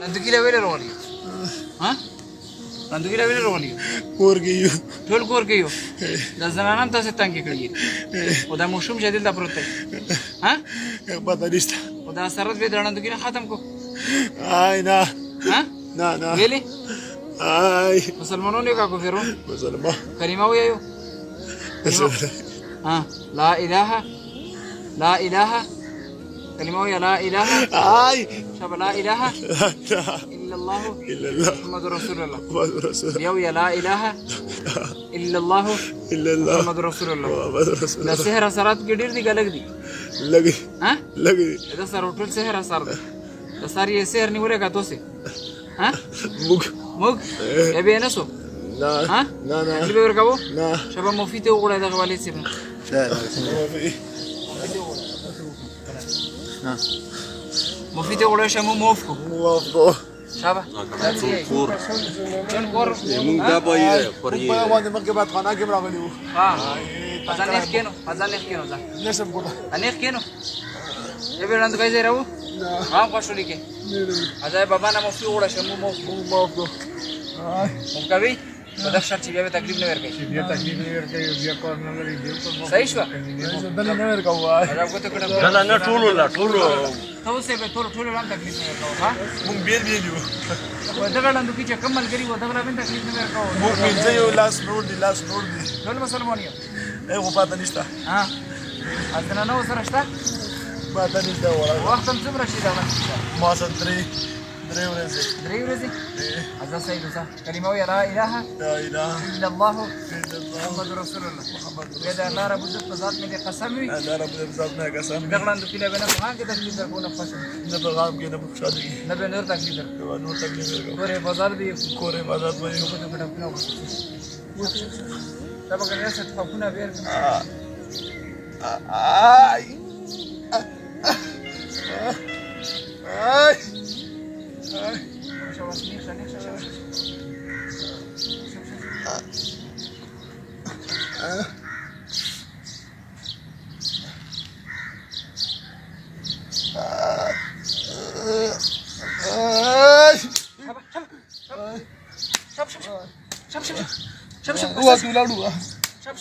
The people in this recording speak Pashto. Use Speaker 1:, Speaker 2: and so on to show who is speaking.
Speaker 1: Nanduki level rohani. Huh? Nanduki level rohani.
Speaker 2: کور کې یو
Speaker 1: ټول کور کې یو. د زنانم تاسو تنګ کړی. او دا مشوم شدل دا پروت دی. ها؟
Speaker 2: پته نشته
Speaker 1: او دا سرت به درنندګي ختم کو.
Speaker 2: آی نه
Speaker 1: ها؟
Speaker 2: نه نه
Speaker 1: ویلي؟
Speaker 2: آی
Speaker 1: مسلمانونو کا کفرون.
Speaker 2: مسلمان
Speaker 1: کلمه ویو. ها لا اله لا اله كلمة ويا لا إله
Speaker 2: آی
Speaker 1: شاب لا إله
Speaker 2: لا
Speaker 1: إلا الله
Speaker 2: الا الله
Speaker 1: محمد رسول الله
Speaker 2: محمد رسول الله
Speaker 1: يا لا إله إلا الله
Speaker 2: الا الله
Speaker 1: محمد رسول الله
Speaker 2: محمد رسول
Speaker 1: دا
Speaker 2: الله
Speaker 1: سحر اثرات کې ډېر دي ګلګ دي
Speaker 2: لګي
Speaker 1: ها
Speaker 2: لګي
Speaker 1: دا سره ټول سحر اثر ده دا ساری سحر نیولې کا توسه ها
Speaker 2: موږ
Speaker 1: موږ به نه سو
Speaker 2: نه
Speaker 1: ها
Speaker 2: نه نه
Speaker 1: دې به ورکاو
Speaker 2: نه
Speaker 1: شبا مفيد وګړه د غوالي سي مفيد وګړه شمو موفکو
Speaker 2: موافقو
Speaker 1: شابه جون کور
Speaker 3: موږ دا پای پر
Speaker 2: په باندې مکه بعد خانه کې راغلی وو
Speaker 1: ها ازان نه کینو ځه
Speaker 2: نسم کوله
Speaker 1: انیخ کینو یې به نن کایځه راو ها خوشولې کې ازای بابا نه مفتی وړه شمو
Speaker 2: موافقو
Speaker 1: مونږ کوي په دغه شرط چې بیا تکلیف نه ورکړي
Speaker 2: بیا تکلیف نه ورکوي بیا کار نه لري بیا
Speaker 1: صحیح شو
Speaker 2: دل نه ورکوي
Speaker 1: دا کوته کړه
Speaker 3: نه نه ټول
Speaker 1: تاسو به ټول لاندې تکلیف نه ورکاو ها
Speaker 2: مونږ بیل یو
Speaker 1: و دغه لاندې کې چې کمل کړي و دغه باندې تکلیف نه ورکاو
Speaker 2: مونږ پنځه یو لاس نور دی
Speaker 1: ټول مسلمان یو
Speaker 2: هغه پاتې نشته
Speaker 1: ها اذن نو سره شته
Speaker 2: پاتې نشته وره
Speaker 1: وخت هم څومره شي دا
Speaker 2: ما سره درې ورځې
Speaker 1: درې ورځې ازا سيد وسا كلمه ويا لا اله
Speaker 2: لا اله
Speaker 1: الا الله
Speaker 2: الا الله
Speaker 1: محمد رسول الله ودا الله رب عزت ذات میں قسم وی
Speaker 2: الله رب العزت نے قسم
Speaker 1: دغلان د کله بنا وها کې تکلیف در کو نه فش
Speaker 2: نه پیغام کې نه شادي
Speaker 1: نه به نور تکلیف در
Speaker 2: نور تکلیف
Speaker 1: پورے بازار دی
Speaker 2: کورې بازار باندې
Speaker 1: کو ته کټه نو تبا کنه ست خپونه بیر
Speaker 2: آی آی
Speaker 1: شو واسني خليك شو شب
Speaker 2: هو دولا
Speaker 1: شب